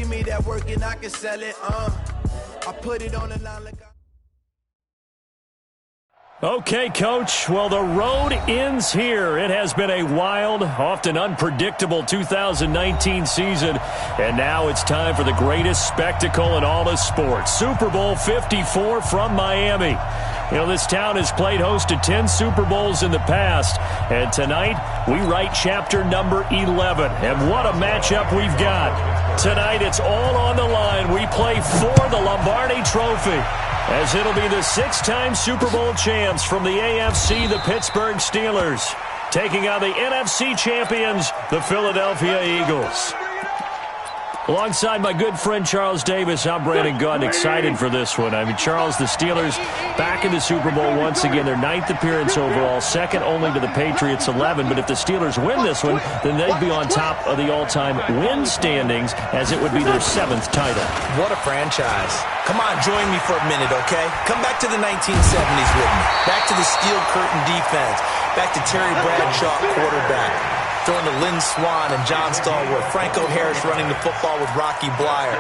give me that work and I can sell it. I put it on the line like Okay, Coach. Well, the road ends here. It has been a wild, often unpredictable 2019 season. And now it's time for the greatest spectacle in all of sports. Super Bowl 54 from Miami. You know, this town has played host to 10 Super Bowls in the past. And tonight, we write chapter number 11. And what a matchup we've got. Tonight, it's all on the line. We play for the Lombardi Trophy, as it'll be the six-time Super Bowl champs from the AFC, the Pittsburgh Steelers, taking on the NFC champions, the Philadelphia Eagles. Alongside my good friend Charles Davis, I'm Brandon Gunn, excited for this one. I mean, Charles, the Steelers back in the Super Bowl once again, their 9th appearance overall, second only to the Patriots' 11. But if the Steelers win this one, then they'd be on top of the all-time win standings, as it would be their 7th title. What a franchise. Come on, join me for a minute, okay? Come back to the 1970s with me. Back to the steel curtain defense. Back to Terry Bradshaw, quarterback. Throwing to Lynn Swann and John Stallworth. Franco Harris running the football with Rocky Blyer.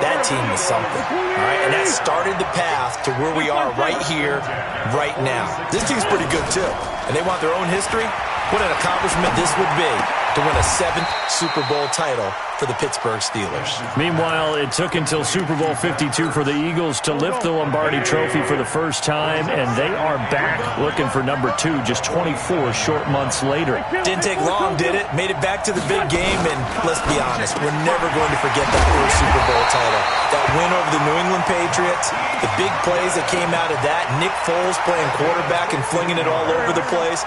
That team was something. All right, and that started the path to where we are right here, right now. This team's pretty good, too. And they want their own history. What an accomplishment this would be to win a 7th Super Bowl title for the Pittsburgh Steelers. Meanwhile, it took until Super Bowl 52 for the Eagles to lift the Lombardi Trophy for the first time, and they are back looking for number 2 just 24 short months later. Didn't take long, did it? Made it back to the big game, and let's be honest, we're never going to forget that first Super Bowl title. That win over the New England Patriots, the big plays that came out of that, Nick Foles playing quarterback and flinging it all over the place.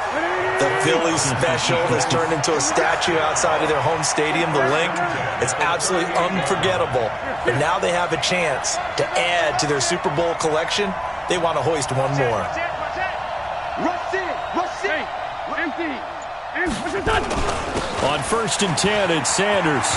The Phillies special has turned into a statue outside of their home stadium, the Link. It's absolutely unforgettable. But now they have a chance to add to their Super Bowl collection. They want to hoist one more. On 1st and 10, it's Sanders.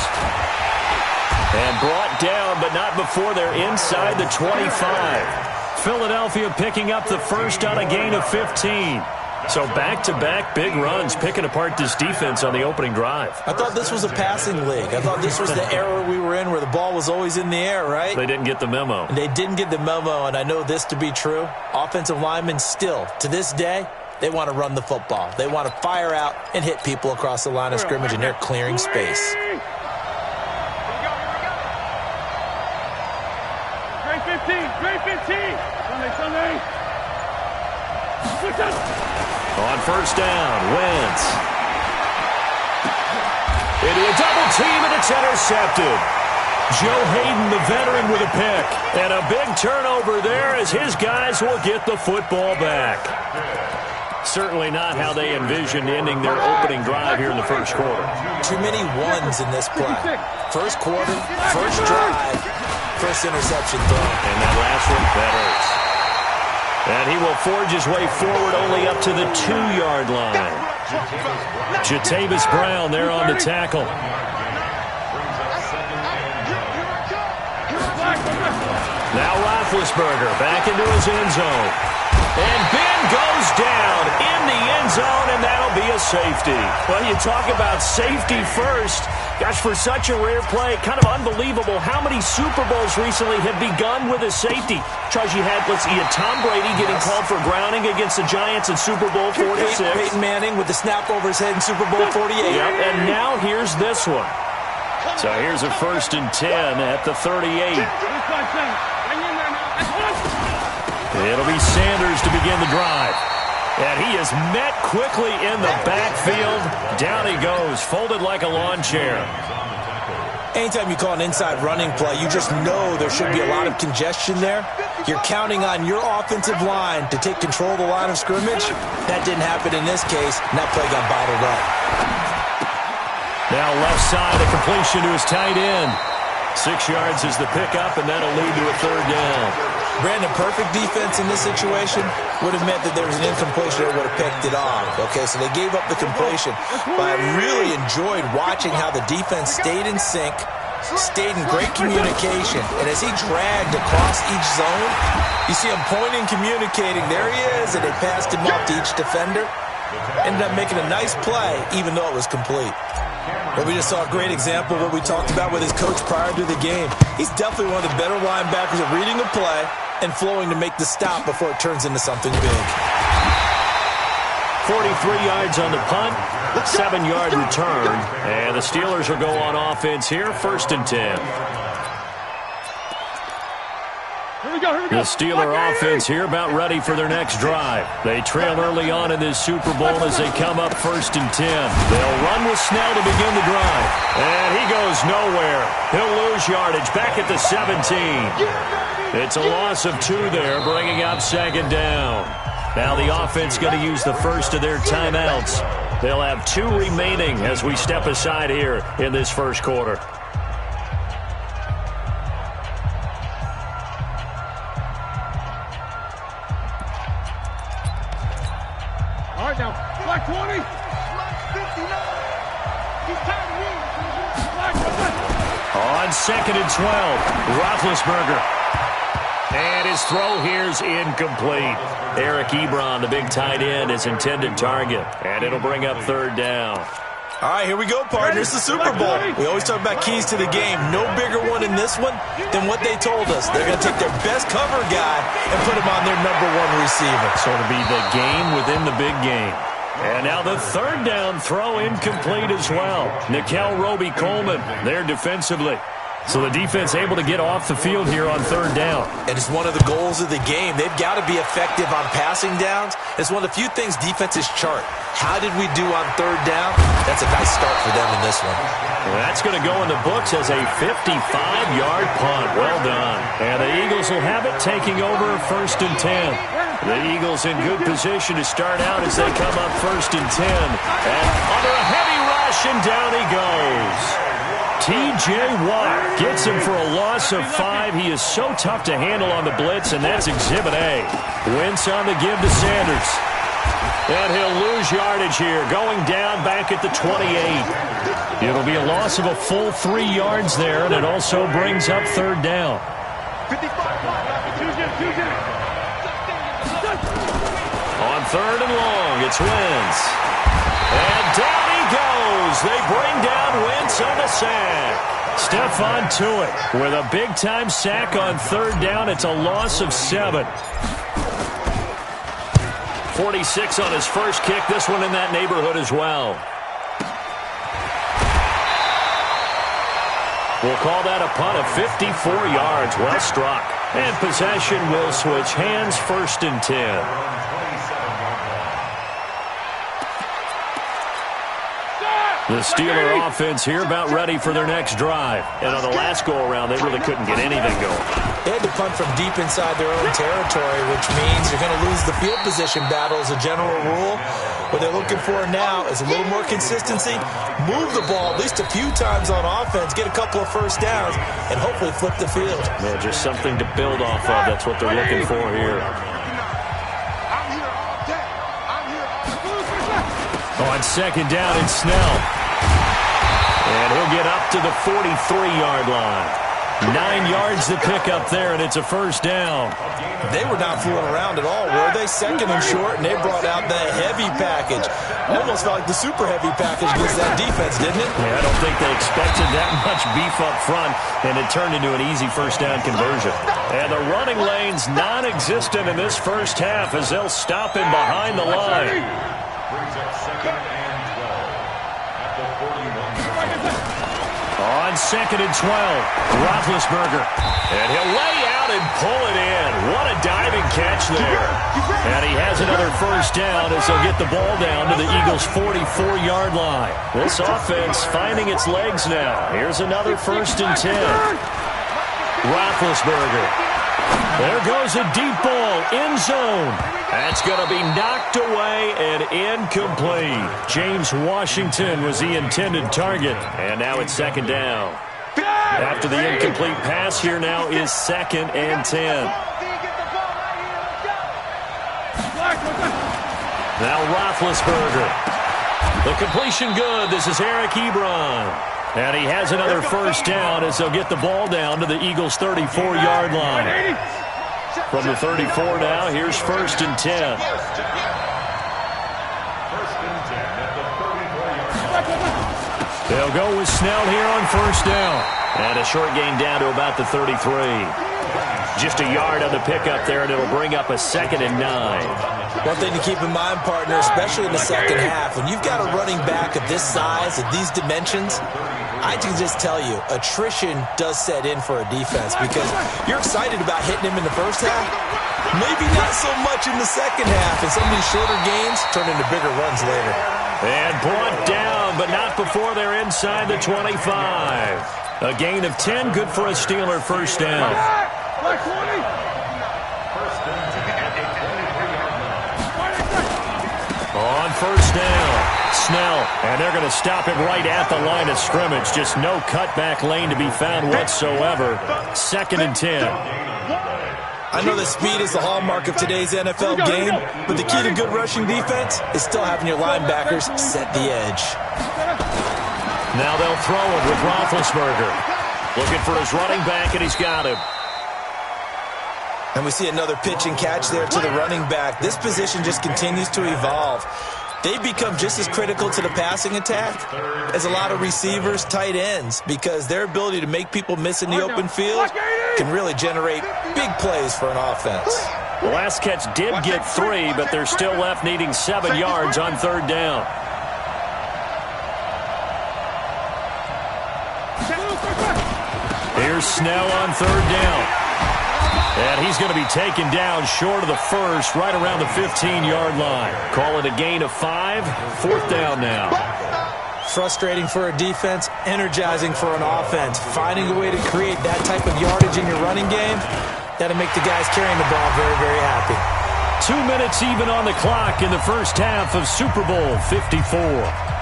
And brought down, but not before they're inside the 25. Philadelphia picking up the first on a gain of 15. So back-to-back big runs, picking apart this defense on the opening drive. I thought this was a passing league. I thought this was the era we were in where the ball was always in the air, right? They didn't get the memo. They didn't get the memo, and I know this to be true. Offensive linemen still, to this day, they want to run the football. They want to fire out and hit people across the line of scrimmage, and they're clearing space. Grade 15. Sunday. On 1st down, Wentz. Into a double team, and it's intercepted. Joe Hayden, the veteran, with a pick. And a big turnover there as his guys will get the football back. Certainly not how they envisioned ending their opening drive here in the first quarter. Too many ones in this play. First quarter, first drive, first interception throw. And that last one, that hurts. And he will forge his way forward only up to the 2-yard line. Jatavis Brown there on the tackle. Now Roethlisberger back into his end zone. And Ben goes down in the end zone, and that'll be a safety. Well, you talk about safety first. Gosh, for such a rare play, kind of unbelievable how many Super Bowls recently have begun with a safety. Charles, you had Tom Brady getting called for grounding against the Giants in Super Bowl 46. Peyton Manning with the snap over his head in Super Bowl 48. Yep, and now here's this one. So here's a 1st and 10 at the 38. It'll be Sanders to begin the drive. And he is met quickly in the backfield. Down he goes, folded like a lawn chair. Anytime you call an inside running play, you just know there should be a lot of congestion there. You're counting on your offensive line to take control of the line of scrimmage. That didn't happen in this case, and that play got bottled up. Now left side, a completion to his tight end. 6 yards is the pickup, and that'll lead to a 3rd down. Brandon, perfect defense in this situation would have meant that there was an incompletion that would have picked it off. Okay, so they gave up the completion. But I really enjoyed watching how the defense stayed in sync, stayed in great communication. And as he dragged across each zone, you see him pointing, communicating. There he is, and they passed him off to each defender. Ended up making a nice play, even though it was complete. Well, we just saw a great example of what we talked about with his coach prior to the game. He's definitely one of the better linebackers at reading a play and flowing to make the stop before it turns into something big. 43 yards on the punt, 7-yard return, and the Steelers will go on offense here, 1st and 10. The Steeler offense here about ready for their next drive. They trail early on in this Super Bowl as they come up 1st and 10. They'll run with Snell to begin the drive. And he goes nowhere. He'll lose yardage back at the 17. It's a loss of 2 there, bringing up 2nd down. Now the offense going to use the first of their timeouts. They'll have 2 remaining as we step aside here in this first quarter. All right, now, flag 20. Flag 59. He's tired of me. On 2nd and 12, Roethlisberger. And his throw here's incomplete. Eric Ebron, the big tight end, is intended target. And it'll bring up 3rd down. All right, here we go, partner. It's the Super Bowl. We always talk about keys to the game. No bigger one in this one than what they told us. They're going to take their best cover guy and put him on their #1 receiver. So it'll be the game within the big game. And now the 3rd down throw incomplete as well. Nickel Roby-Coleman there defensively. So the defense able to get off the field here on 3rd down. And it's one of the goals of the game. They've got to be effective on passing downs. It's one of the few things defenses chart. How did we do on 3rd down? That's a nice start for them in this one. Well, that's going to go in the books as a 55-yard punt. Well done. And the Eagles will have it taking over 1st and 10. The Eagles in good position to start out as they come up 1st and 10. And under a heavy rush, and down he goes. T.J. Watt gets him for a loss of 5. He is so tough to handle on the blitz, and that's Exhibit A. Wentz on the give to Sanders. And he'll lose yardage here, going down back at the 28. It'll be a loss of a full 3 yards there, and it also brings up 3rd down. On 3rd and long, it's Wentz. And down he goes. They bring down Wentz on the sack. Stephon Tuitt with a big-time sack on 3rd down. It's a loss of 7. 46 on his first kick. This one in that neighborhood as well. We'll call that a punt of 54 yards. Well struck. And possession will switch hands, 1st and 10. The Steeler offense here about ready for their next drive. And on the last go-around, they really couldn't get anything going. They had to punt from deep inside their own territory, which means you're going to lose the field position battle as a general rule. What they're looking for now is a little more consistency, move the ball at least a few times on offense, get a couple of first downs, and hopefully flip the field. Well, just something to build off of. That's what they're looking for here. On 2nd down, it's Snell. And he'll get up to the 43-yard line. 9 yards to pick up there, and it's a 1st down. They were not fooling around at all, were they? 2nd and short, and they brought out the heavy package. Almost felt like the super heavy package against that defense, didn't it? Yeah, I don't think they expected that much beef up front, and it turned into an easy 1st down conversion. And the running lane's non-existent in this first half as they'll stop him behind the line. Brings up 2nd and 12 at the 41. On 2nd and 12, Roethlisberger. And he'll lay out and pull it in. What a diving catch there. And he has another 1st down as they'll get the ball down to the Eagles' 44-yard line. This offense finding its legs now. Here's another 1st and 10. Roethlisberger. There goes a deep ball, end zone. That's going to be knocked away and incomplete. James Washington was the intended target, and now it's 2nd down. After the incomplete pass, here now is 2nd and 10. Now Roethlisberger. The completion good. This is Eric Ebron. And he has another 1st down as they'll get the ball down to the Eagles' 34-yard line. From the 34 now, here's 1st and 10. They'll go with Snell here on first down. And a short gain down to about the 33. Just a yard on the pickup there, and it'll bring up a 2nd and 9. One thing to keep in mind, partner, especially in the second half, when you've got a running back of this size, of these dimensions, I can just tell you, attrition does set in for a defense because you're excited about hitting him in the first half. Maybe not so much in the second half, and some of these shorter gains turn into bigger runs later. And brought down, but not before they're inside the 25. A gain of 10, good for a Steeler first down. Black 20. On first down, Snell, and they're going to stop him right at the line of scrimmage. Just no cutback lane to be found whatsoever. 2nd and 10. I know that speed is the hallmark of today's NFL game, but the key to good rushing defense is still having your linebackers set the edge. Now they'll throw it with Roethlisberger. Looking for his running back, and he's got him. And we see another pitch and catch there to the running back. This position just continues to evolve. They become just as critical to the passing attack as a lot of receivers, tight ends, because their ability to make people miss in the open field can really generate big plays for an offense. The last catch did get 3, but they're still left needing 7 yards on third down. Here's Snell on third down. And he's going to be taken down short of the first, right around the 15-yard line. Call it a gain of 5, 4th down now. Frustrating for a defense, energizing for an offense. Finding a way to create that type of yardage in your running game, that'll make the guys carrying the ball very, very happy. 2 minutes even on the clock in the first half of Super Bowl 54.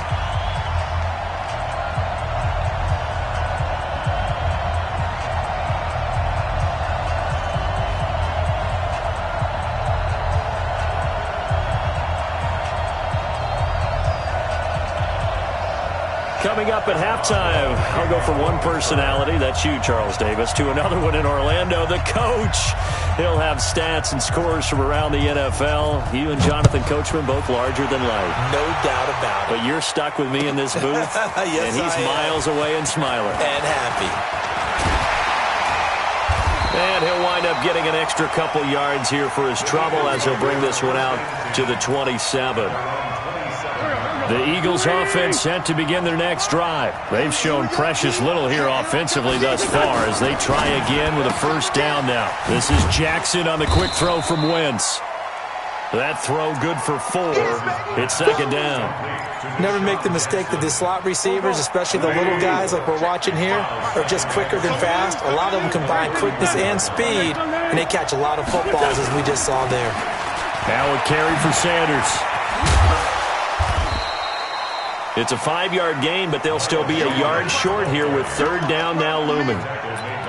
Coming up at halftime, I'll go from one personality, that's you, Charles Davis, to another one in Orlando, the coach. He'll have stats and scores from around the NFL. You and Jonathan Coachman, both larger than life. No doubt about it. But you're stuck with me in this booth, yes, and he's miles away and smiling. And happy. And he'll wind up getting an extra couple yards here for his trouble as he'll bring this one out to the 27. The Eagles offense set to begin their next drive. They've shown precious little here offensively thus far as they try again with a first down now. This is Jackson on the quick throw from Wentz. That throw good for 4. It's 2nd down. Never make the mistake that the slot receivers, especially the little guys like we're watching here, are just quicker than fast. A lot of them combine quickness and speed, and they catch a lot of footballs as we just saw there. Now a carry for Sanders. It's a 5-yard gain, but they'll still be a yard short here with third down now looming.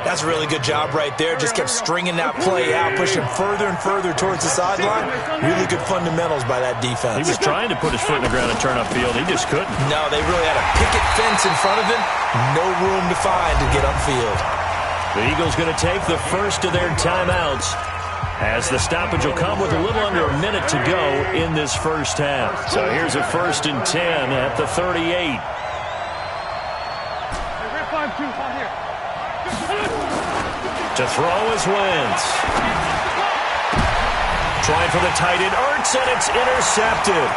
That's a really good job right there. Just kept stringing that play out, pushing further and further towards the sideline. Really good fundamentals by that defense. He was trying to put his foot in the ground and turn upfield. He just couldn't. No, they really had a picket fence in front of him. No room to find to get upfield. The Eagles going to take the first of their timeouts, as the stoppage will come with a little under a minute to go in this first half. So here's a 1st and 10 at the 38. To throw is Wentz. Trying for the tight end, Ertz, and it's intercepted.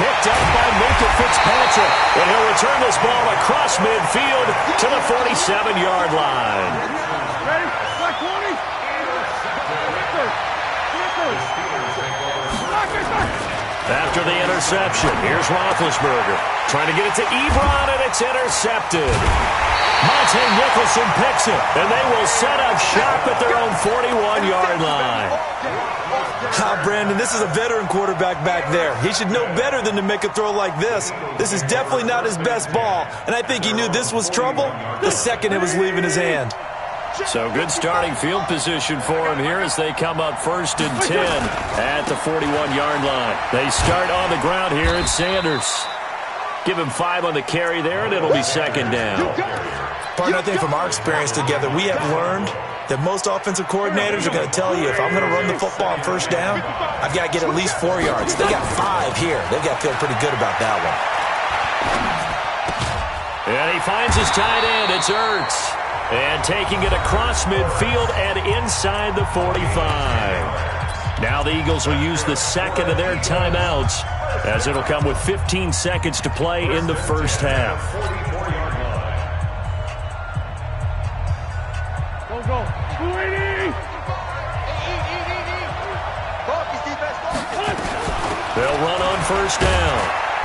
Picked up by Minka Fitzpatrick, and he'll return this ball across midfield to the 47-yard line. Ready? Black 20. After the interception, here's Roethlisberger. Trying to get it to Ebron, and it's intercepted. Monte Nicholson picks it, and they will set up shop at their own 41-yard line. Brandon, this is a veteran quarterback back there. He should know better than to make a throw like this. This is definitely not his best ball, and I think he knew this was trouble the second it was leaving his hand. So good starting field position for him here as they come up 1st and 10 at the 41-yard line. They start on the ground here at Sanders. Give him 5 on the carry there, and it'll be 2nd down. Partner, I think from our experience together, we have learned that most offensive coordinators are going to tell you, if I'm going to run the football on first down, I've got to get at least 4 yards. They got 5 here. They've got to feel pretty good about that one. And he finds his tight end. It's Ertz. And taking it across midfield and inside the 45. Now the Eagles will use the second of their timeouts, as it'll come with 15 seconds to play in the first half. Go. They'll run on first down.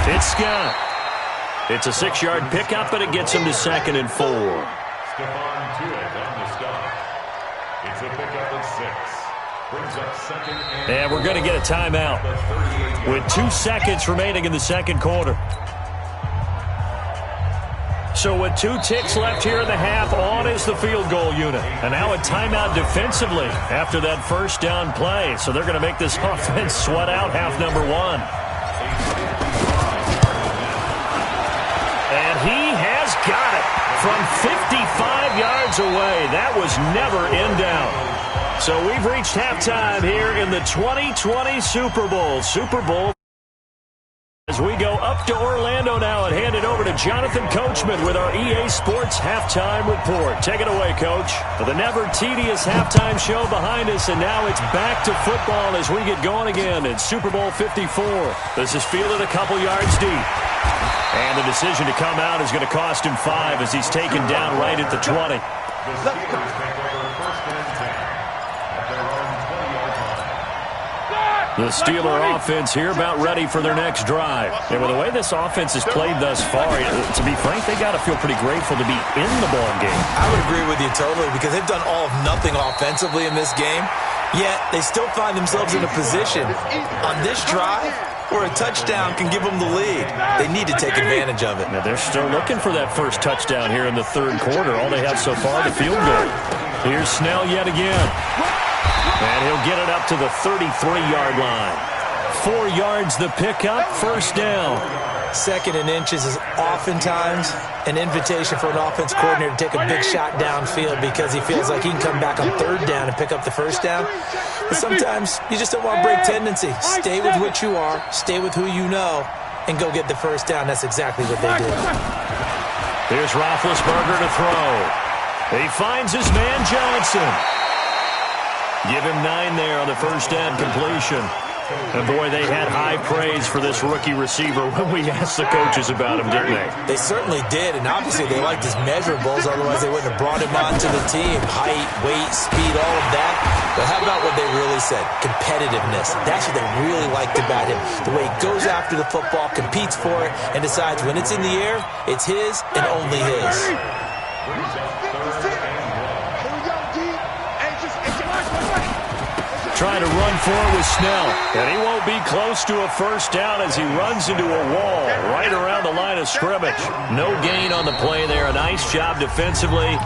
It's Scott. It's a 6-yard pickup, but it gets him to 2nd and 4. It's a pickup of 6. Brings up 2nd and we're going to get a timeout with 2 seconds remaining in the second quarter. So with 2 ticks left here in the half, on is the field goal unit. And now a timeout defensively after that first down play. So they're going to make this offense sweat out half number 1. And he has got it from 55 yards away. That was never in doubt. So we've reached halftime here in the 2020 Super Bowl. As we go up to Orlando now and hand it over to Jonathan Coachman with our EA Sports Halftime Report. Take it away, Coach. The never tedious halftime show behind us, and now it's back to football as we get going again in Super Bowl 54. This is fielded a couple yards deep. And the decision to come out is going to cost him 5 as he's taken down right at the 20. The Steeler offense here about ready for their next drive. And with the way this offense has played thus far, to be frank, they got to feel pretty grateful to be in the ball game. I would agree with you totally, because they've done all of nothing offensively in this game, yet they still find themselves in a position on this drive where a touchdown can give them the lead. They need to take advantage of it. Now they're still looking for that first touchdown here in the third quarter. All they have so far, the field goal. Here's Snell yet again. And he'll get it up to the 33-yard line. 4 yards the pickup, first down. 2nd and inches is oftentimes an invitation for an offense coordinator to take a big shot downfield because he feels like he can come back on 3rd down and pick up the first down. But sometimes you just don't want to break tendency. Stay with what you are, stay with who you know, and go get the first down. That's exactly what they did. Here's Roethlisberger to throw. He finds his man Johnson. Give him 9 there on the first down completion. And, boy, they had high praise for this rookie receiver when we asked the coaches about him, didn't they? They certainly did, and obviously they liked his measurables. Otherwise, they wouldn't have brought him onto the team. Height, weight, speed, all of that. But how about what they really said? Competitiveness. That's what they really liked about him. The way he goes after the football, competes for it, and decides when it's in the air, it's his and only his. Trying to run forward with Snell. And he won't be close to a first down as he runs into a wall right around the line of scrimmage. No gain on the play there. A nice job defensively.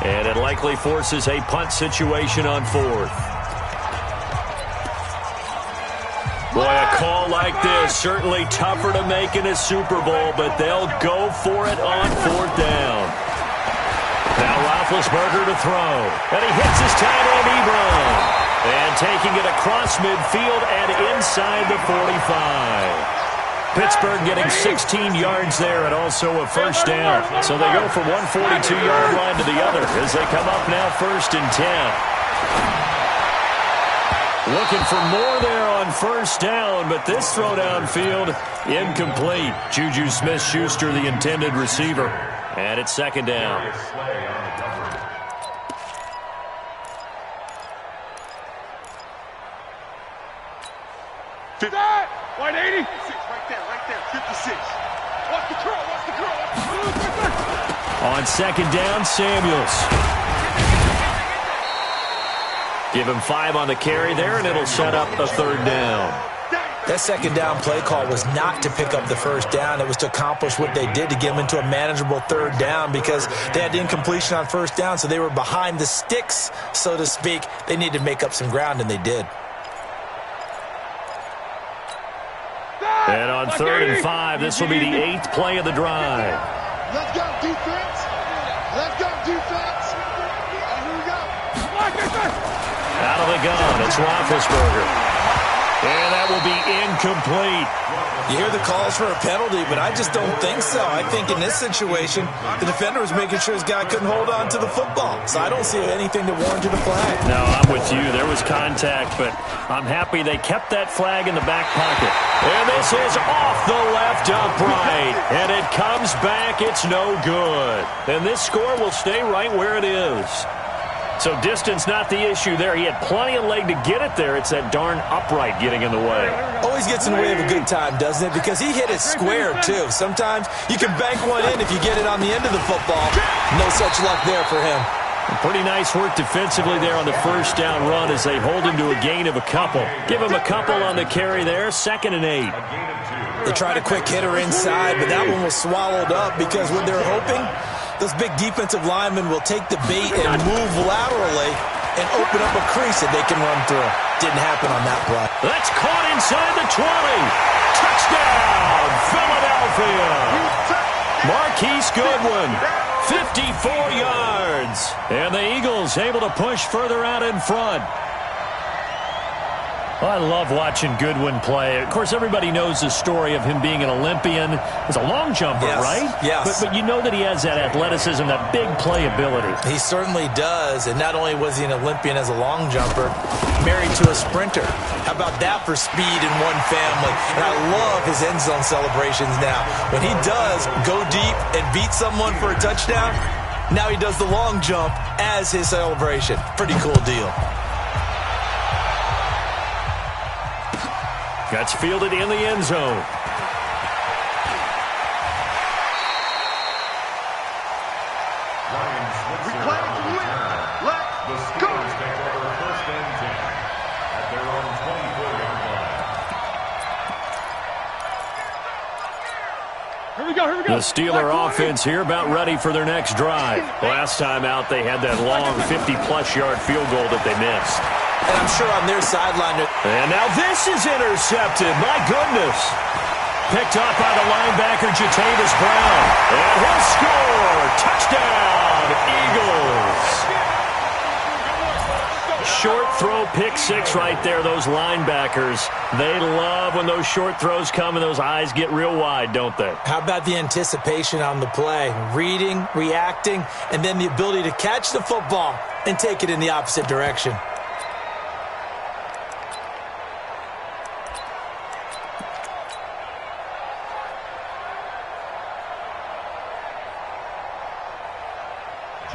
And it likely forces a punt situation on 4th. Boy, a call like this, certainly tougher to make in a Super Bowl, but they'll go for it on 4th down. Now Roethlisberger to throw. And he hits his tight end, Ebron. And taking it across midfield and inside the 45. Pittsburgh getting 16 yards there and also a first down. So they go from one 42-yard line to the other as they come up now 1st and 10. Looking for more there on first down, but this throw downfield incomplete. Juju Smith-Schuster, the intended receiver. And it's 2nd down. White 80. 6, right there, 56. Watch the curl. On 2nd down, Samuels. Give him 5 on the carry there, and it'll set up a 3rd down. That 2nd down play call was not to pick up the first down. It was to accomplish what they did, to get them into a manageable 3rd down, because they had incompletion on first down, so they were behind the sticks, so to speak. They needed to make up some ground, and they did. And on 3rd and 5, this will be the 8th play of the drive. Let's go, defense. Let's go, defense. Here we go. Out of the gun, it's Roethlisberger. And that will be incomplete. You hear the calls for a penalty, but I just don't think so. I think in this situation, the defender was making sure his guy couldn't hold on to the football. So I don't see anything that warranted a flag. No, I'm with you. There was contact, but I'm happy they kept that flag in the back pocket. And this is off the left upright. And it comes back. It's no good. And this score will stay right where it is. So distance not the issue there. He had plenty of leg to get it there. It's that darn upright getting in the way. Always gets in the way of a good time, doesn't it? Because he hit it square, too. Sometimes you can bank one in if you get it on the end of the football. No such luck there for him. Pretty nice work defensively there on the first down run as they hold him to a gain of a couple. Give him a couple on the carry there. 2nd and 8. They tried a quick hitter inside, but that one was swallowed up because what they're hoping, those big defensive linemen will take the bait and move laterally and open up a crease that they can run through. Didn't happen on that play. That's caught inside the 20. Touchdown, Philadelphia. Marquise Goodwin, 54 yards. And the Eagles able to push further out in front. I love watching Goodwin play. Of course, everybody knows the story of him being an Olympian. He's a long jumper, yes, right? Yes. But you know that he has that athleticism, that big playability. He certainly does. And not only was he an Olympian as a long jumper, married to a sprinter. How about that for speed in one family? And I love his end zone celebrations now. When he does go deep and beat someone for a touchdown, now he does the long jump as his celebration. Pretty cool deal. That's fielded in the end zone. Reclaim to win. Let's go. The Steelers take over 1st and 10 at their own 24-yard line. Here we go, here we go. The Steeler offense here about ready for their next drive. Last time out, they had that long 50-plus yard field goal that they missed. And I'm sure on their sideline. And now this is intercepted. My goodness. Picked up by the linebacker, Jatavis Brown. And he'll score. Touchdown, Eagles. Short throw, pick 6 right there, those linebackers. They love when those short throws come and those eyes get real wide, don't they? How about the anticipation on the play? Reading, reacting, and then the ability to catch the football and take it in the opposite direction.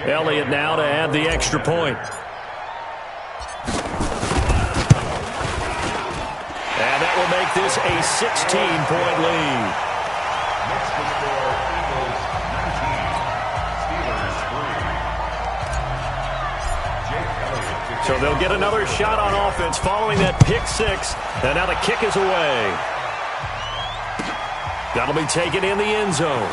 Elliott now to add the extra point. And that will make this a 16-point lead. Next to score, Eagles 19, Steelers 3. Jake Elliott. So they'll get another shot on offense following that pick 6. And now the kick is away. That'll be taken in the end zone.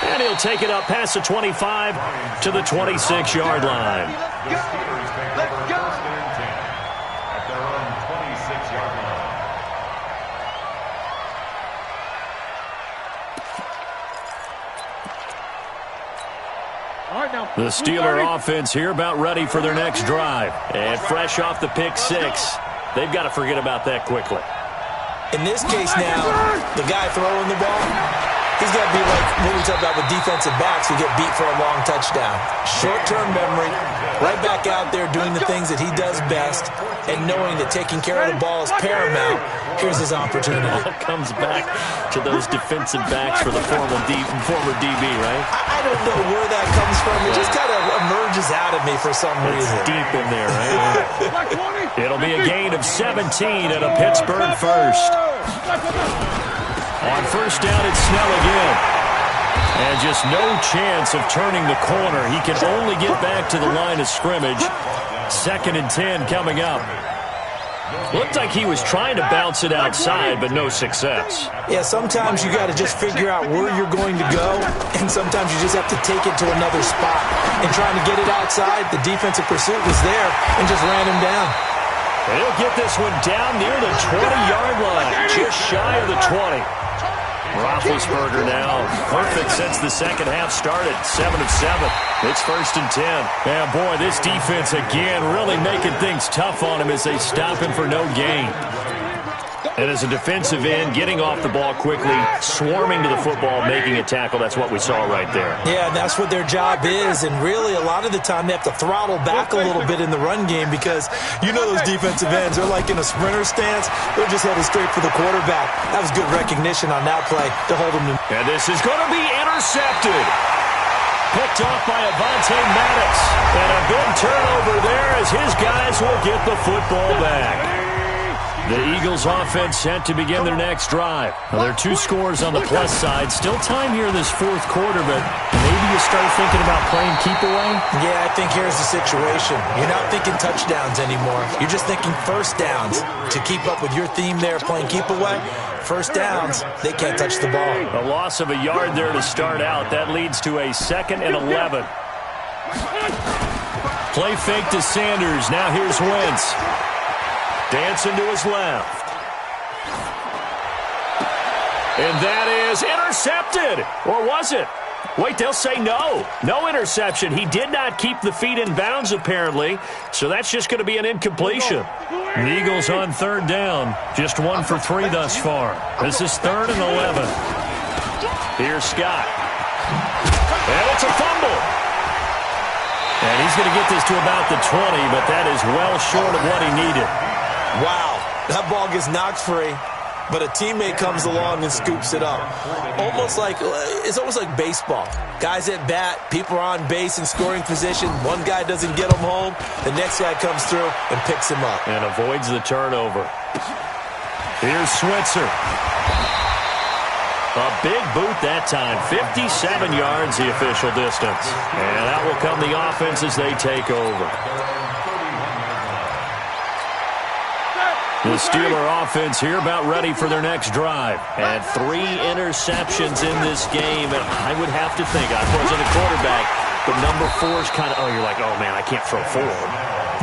And he'll take it up past the 25 to the 26-yard line. The Steelers take over 1st and 10 at their own 26-yard line. All right, now. The Steeler offense here about ready for their next drive. And fresh off the pick 6, they've got to forget about that quickly. In this case now, the guy throwing the ball, he's got to be like what we talked about with defensive backs who get beat for a long touchdown. Short-term memory, right back out there doing the things that he does best, and knowing that taking care of the ball is paramount. Here's his opportunity. It all comes back to those defensive backs for the former DB, right? I don't know where that comes from. It just kind of emerges out of me for some It's reason. deep in there, right? It'll be a gain of 17 at a Pittsburgh first. On first down, it's Snell again. And just no chance of turning the corner. He can only get back to the line of scrimmage. 2nd and 10 coming up. Looked like he was trying to bounce it outside, but no success. Yeah, sometimes you got to just figure out where you're going to go, and sometimes you just have to take it to another spot. And trying to get it outside, the defensive pursuit was there and just ran him down. And he'll get this one down near the 20-yard line, just shy of the 20. Roethlisberger now. Perfect since the second half started. 7 of 7. It's 1st and 10. Yeah, boy, this defense again really making things tough on him as they stop him for no gain. And as a defensive end, getting off the ball quickly, swarming to the football, making a tackle, that's what we saw right there. Yeah, that's what their job is, and really a lot of the time they have to throttle back a little bit in the run game because you know those defensive ends, they're like in a sprinter stance. They're just headed straight for the quarterback. That was good recognition on that play to hold him to. And this is going to be intercepted. Picked off by Avonte Maddox. And a big turnover there as his guys will get the football back. The Eagles offense set to begin their next drive. Now, there are 2 scores on the plus side. Still time here in this 4th quarter, but maybe you start thinking about playing keep away? Yeah, I think here's the situation. You're not thinking touchdowns anymore. You're just thinking first downs. To keep up with your theme there, playing keep away, first downs, they can't touch the ball. A loss of a yard there to start out. That leads to a 2nd and 11. Play fake to Sanders. Now here's Wentz. Dancing to his left. And that is intercepted. Or was it? Wait, they'll say no. No interception. He did not keep the feet in bounds, apparently. So that's just going to be an incompletion. The Eagles on 3rd down. Just 1 for 3 thus far. This is 3rd and 11. Here's Scott. And it's a fumble. And he's going to get this to about the 20, but that is well short of what he needed. Wow, that ball gets knocked free, but a teammate comes along and scoops it up. It's almost like baseball. Guys at bat, people are on base in scoring position. One guy doesn't get him home. The next guy comes through and picks him up. And avoids the turnover. Here's Switzer. A big boot that time. 57 yards the official distance. And that will come the offense as they take over. The Steeler offense here about ready for their next drive. And 3 interceptions in this game. And I would have to think, I wasn't a quarterback, but number 4 is kind of, you're like, oh, man, I can't throw 4.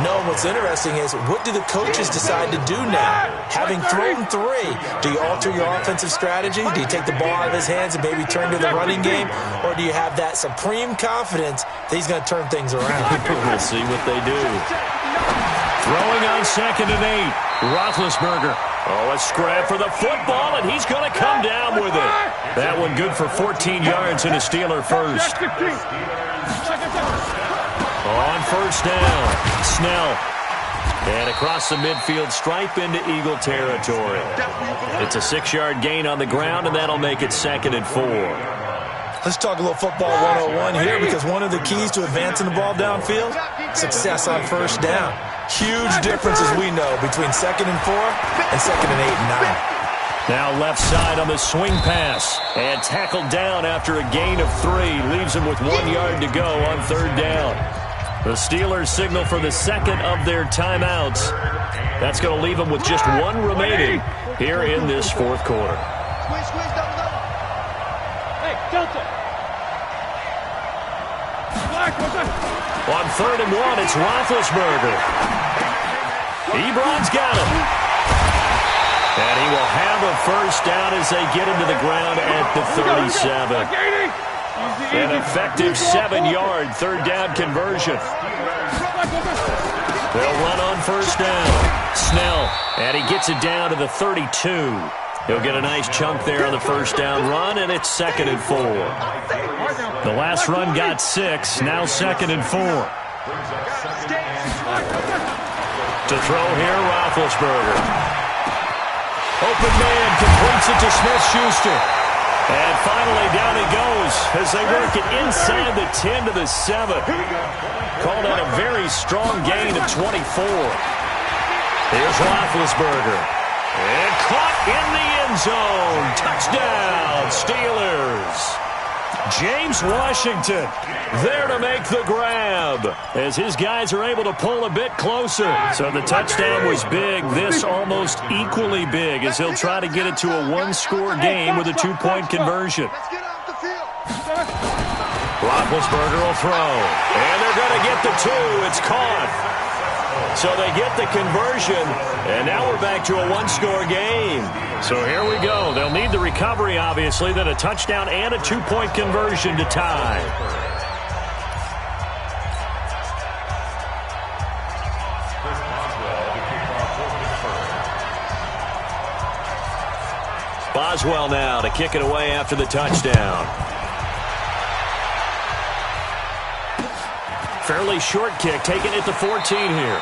No, what's interesting is what do the coaches decide to do now? Having thrown 3, do you alter your offensive strategy? Do you take the ball out of his hands and maybe turn to the running game? Or do you have that supreme confidence that he's going to turn things around? We'll see what they do. Throwing on 2nd and 8. Roethlisberger. A scrap for the football, and he's going to come down with it. That one good for 14 yards and a Steeler first. On 1st down, Snell. And across the midfield stripe into Eagle territory. It's a 6-yard gain on the ground, and that'll make it 2nd and 4. Let's talk a little football 101 here, because one of the keys to advancing the ball downfield, success on 1st down. Huge difference, as we know, between 2nd and 4 and 2nd and 8 and 9. Now left side on the swing pass. And tackled down after a gain of 3. Leaves him with 1 yard to go on 3rd down. The Steelers signal for the 2nd of their timeouts. That's going to leave them with just 1 remaining here in this 4th quarter. Squeeze, double. Hey, Delta. On 3rd and 1, it's Roethlisberger. Ebron's got him. And he will have a 1st down as they get him to the ground at the 37. An effective 7-yard 3rd down conversion. They'll run on 1st down. Snell, and he gets it down to the 32. He'll get a nice chunk there on the 1st down run, and it's 2nd and 4. The last run got 6, now 2nd and 4. To throw here, Roethlisberger. Open man completes it to Smith-Schuster. And finally down he goes as they work it inside the 10 to the 7. Called out a very strong gain of 24. Here's Roethlisberger. And caught in the end zone. Touchdown, Steelers. James Washington there to make the grab as his guys are able to pull a bit closer. So the touchdown was big. This almost equally big as he'll try to get it to a 1-score game with a 2-point conversion. Roethlisberger will throw. And they're going to get the 2. It's caught. So they get the conversion, and now we're back to a one-score game. So here we go. They'll need the recovery, obviously, then a touchdown and a two-point conversion to tie. Boswell now to kick it away after the touchdown. Fairly short kick, taking it to 14 here.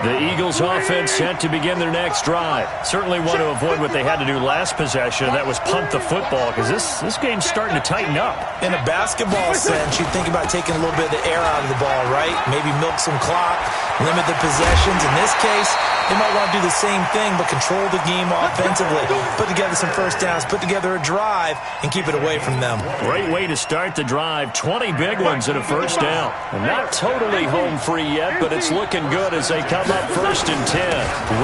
The Eagles offense set to begin their next drive. Certainly want to avoid what they had to do last possession, and that was punt the football, because this game's starting to tighten up. In a basketball sense, you think about taking a little bit of the air out of the ball, right? Maybe milk some clock, limit the possessions. In this case, they might want to do the same thing, but control the game offensively. Put together some first downs, put together a drive, and keep it away from them. Great way to start the drive. 20 big ones and a first down. And not totally home free yet, but it's looking good as they come up 1st and 10.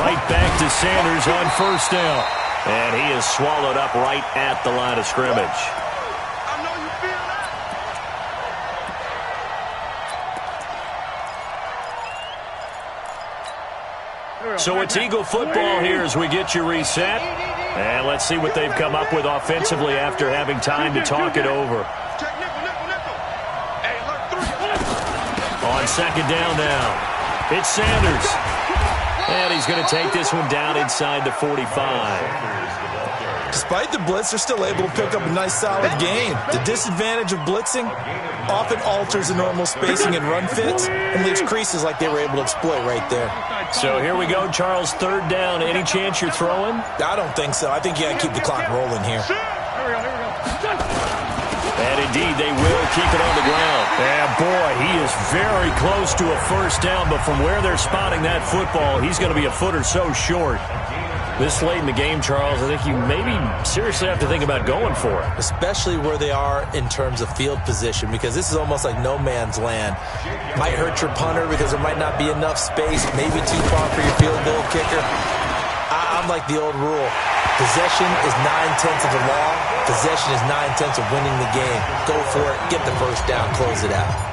Right back to Sanders on first down. And he is swallowed up right at the line of scrimmage. So it's Eagle football here as we get you reset. And let's see what they've come up with offensively after having time to talk it over. On second down now, it's Sanders. And he's going to take this one down inside the 45. Despite the blitz, they're still able to pick up a nice, solid gain. The disadvantage of blitzing often alters the normal spacing and run fits and leaves creases like they were able to exploit right there. So here we go, Charles, third down. Any chance you're throwing? I don't think so. I think you got to keep the clock rolling here. And indeed, they will keep it on the ground. And boy, he is very close to a first down, but from where they're spotting that football, he's going to be a foot or so short. This late in the game, Charles, I think you maybe seriously have to think about going for it. Especially where they are in terms of field position, because this is almost like no man's land. Might hurt your punter because there might not be enough space, maybe too far for your field goal kicker. I'm like the old rule. Possession is 9/10 of the law. Possession is 9/10 of winning the game. Go for it, get the first down, close it out.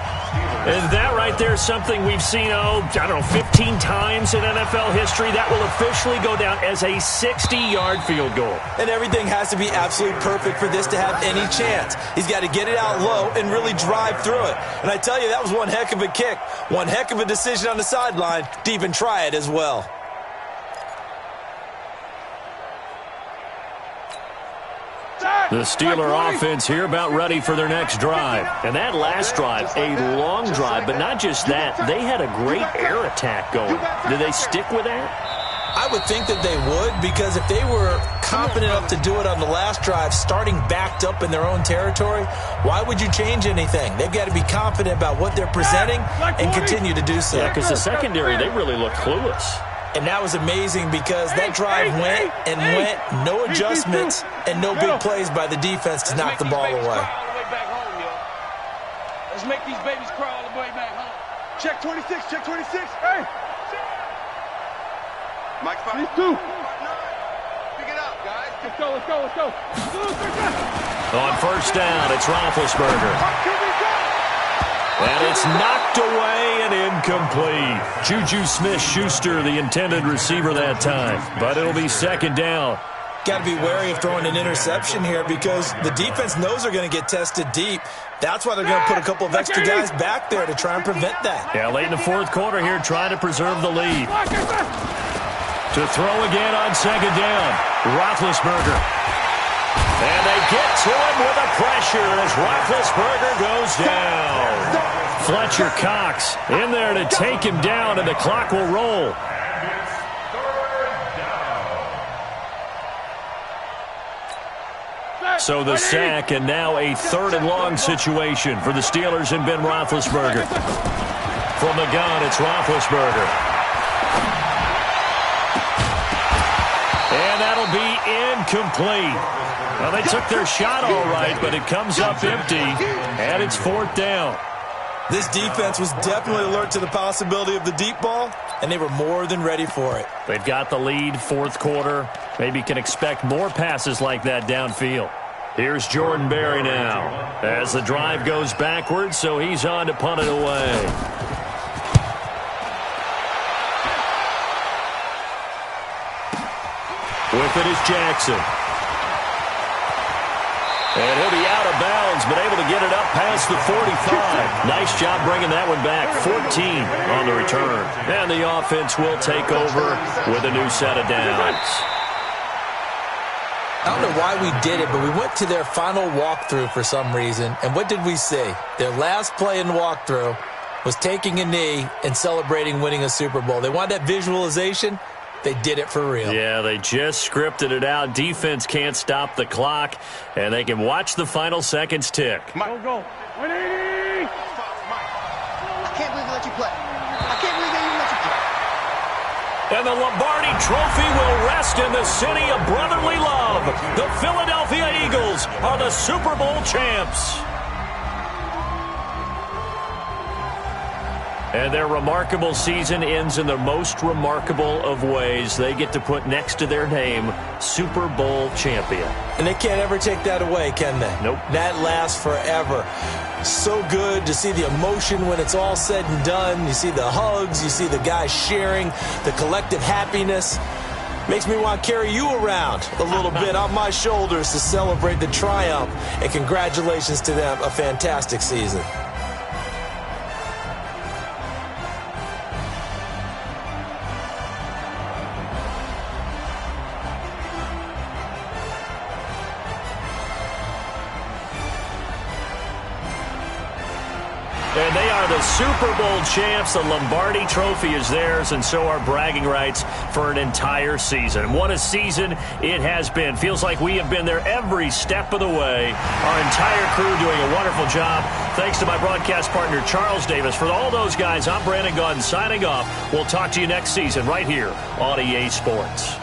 And that right there is something we've seen, 15 times in NFL history. That will officially go down as a 60-yard field goal. And everything has to be absolutely perfect for this to have any chance. He's got to get it out low and really drive through it. And I tell you, that was one heck of a kick. One heck of a decision on the sideline to even try it as well. The Steeler offense here about ready for their next drive. And that last drive, a long drive, but not just that. They had a great air attack going. Did they stick with that? I would think that they would, because if they were confident enough to do it on the last drive, starting backed up in their own territory, why would you change anything? They've got to be confident about what they're presenting and continue to do so. Yeah, because the secondary, they really looked clueless. And that was amazing because that drive went and went, no adjustments, and no big plays by the defense to knock the ball away. Let's make these babies crawl all the way back home. Check 26, check 26. Hey! Mike, these two. Pick it up, guys. Let's go, let's go, let's go. On first down, it's Roethlisberger. And it's knocked away and incomplete. Juju Smith-Schuster, the intended receiver that time. But it'll be second down. Got to be wary of throwing an interception here because the defense knows they're going to get tested deep. That's why they're going to put a couple of extra guys back there to try and prevent that. Yeah, late in the fourth quarter here, trying to preserve the lead. To throw again on second down, Roethlisberger. And they get to him with a pressure as Roethlisberger goes down. Fletcher Cox in there to take him down, and the clock will roll. So the sack, and now a third and long situation for the Steelers and Ben Roethlisberger. From the gun, it's Roethlisberger. And that'll be incomplete. Well, they took their shot all right, but it comes up empty, and it's fourth down. This defense was definitely alert to the possibility of the deep ball, and they were more than ready for it. They've got the lead, fourth quarter. Maybe can expect more passes like that downfield. Here's Jordan Berry now as the drive goes backwards, so he's on to punt it away. With it is Jackson. And he'll be out of bounds, but able to get it up past the 45. Nice job bringing that one back. 14 on the return. And the offense will take over with a new set of downs. I don't know why we did it, but we went to their final walkthrough for some reason. And what did we see? Their last play in the walkthrough was taking a knee and celebrating winning a Super Bowl. They wanted that visualization. They did it for real. Yeah, they just scripted it out. Defense can't stop the clock, and they can watch the final seconds tick. Go. 180! I can't believe they let you play. I can't believe they even let you play. And the Lombardi Trophy will rest in the city of brotherly love. The Philadelphia Eagles are the Super Bowl champs. And their remarkable season ends in the most remarkable of ways. They get to put next to their name, Super Bowl champion. And they can't ever take that away, can they? Nope. That lasts forever. So good to see the emotion when it's all said and done. You see the hugs. You see the guys sharing, the collective happiness. Makes me want to carry you around a little bit on my shoulders to celebrate the triumph. And congratulations to them. A fantastic season. And they are the Super Bowl champs. The Lombardi Trophy is theirs, and so are bragging rights for an entire season. What a season it has been. Feels like we have been there every step of the way. Our entire crew doing a wonderful job. Thanks to my broadcast partner, Charles Davis. For all those guys, I'm Brandon Gaudin signing off. We'll talk to you next season right here on EA Sports.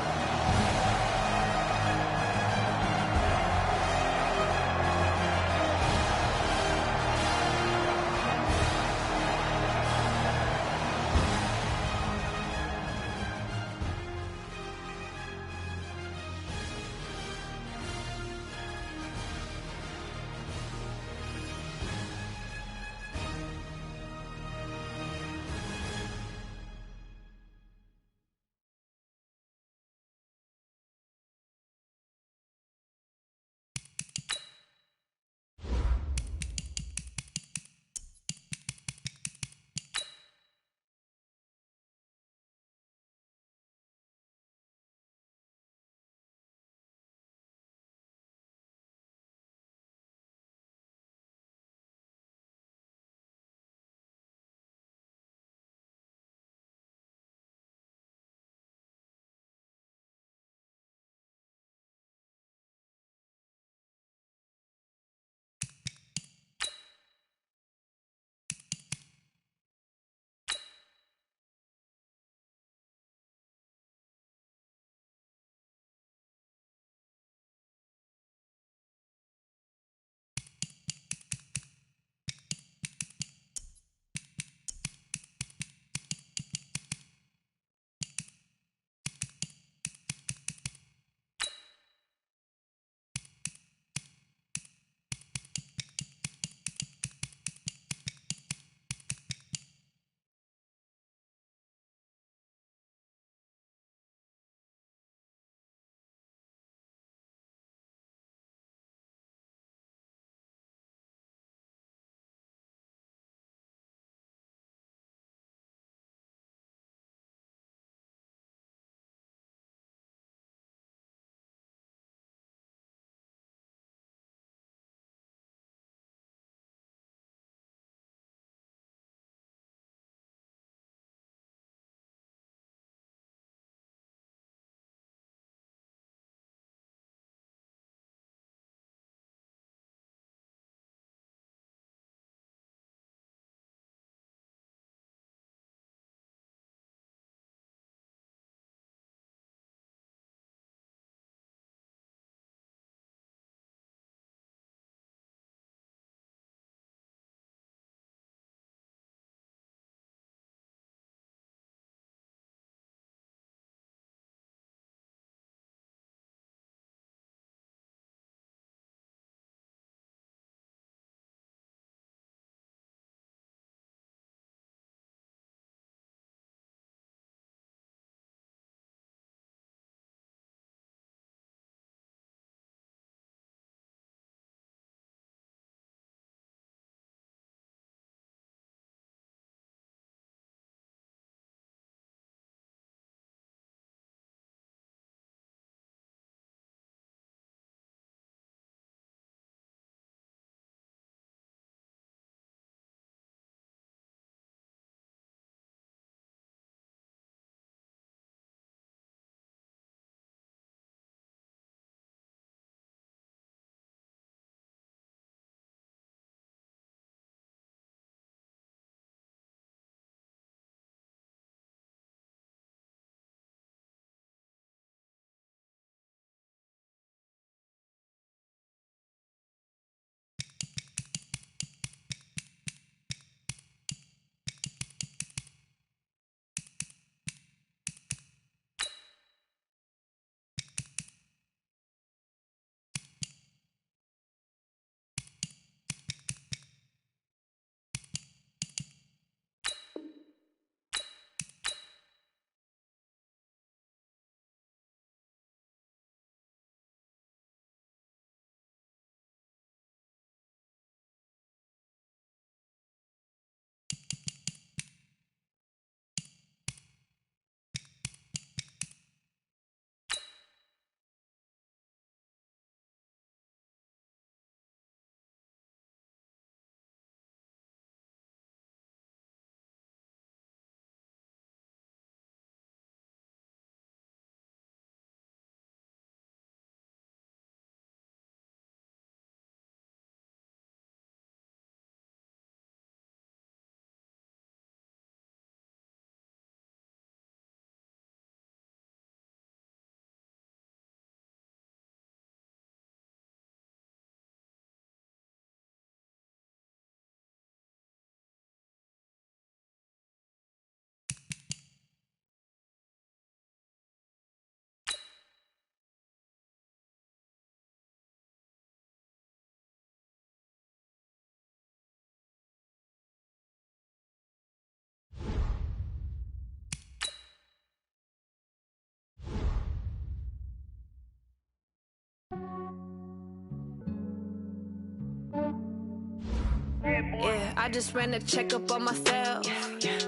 Yeah, I just ran a checkup on myself.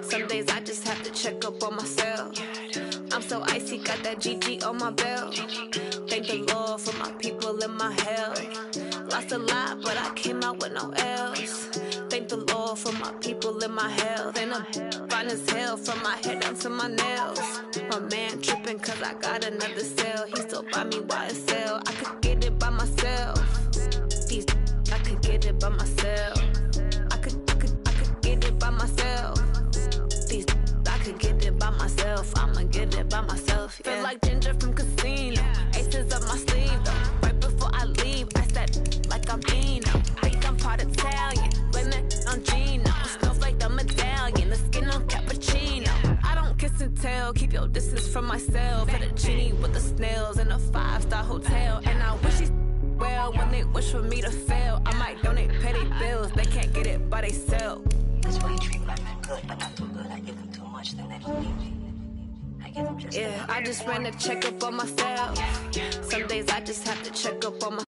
Some days I just have to check up on myself. I'm so icy, got that GG on my belt. Thank the Lord for my people and my health. Lost a lot, but I came out with no L's. Thank the Lord for my people and my health. And I'm fine as hell from my head down to my nails. My man tripping cause I got another cell. He still buy me YSL. I could get it by myself. These I could get it by myself. I could get it by myself. These I could get it by myself. I'ma get it by myself. Yeah. Feel like Ginger from Casino. Aces up my sleeve though. Right before I leave, I said like I'm Dino. Think I'm part Italian. Blame it on Gino. Smells like the medallion. The skin on cappuccino. I don't kiss and tell. Keep your distance from myself. Hit a genie with the snails in a 5-star hotel. And I wish he's well when they wish for me to fail. I might donate petty bills. They can't get it by themselves. That's why you treat my men good, but not too good. I give them too much, then they don't need me. I give them just I just ran a checkup on myself. Some days I just have to check up on myself.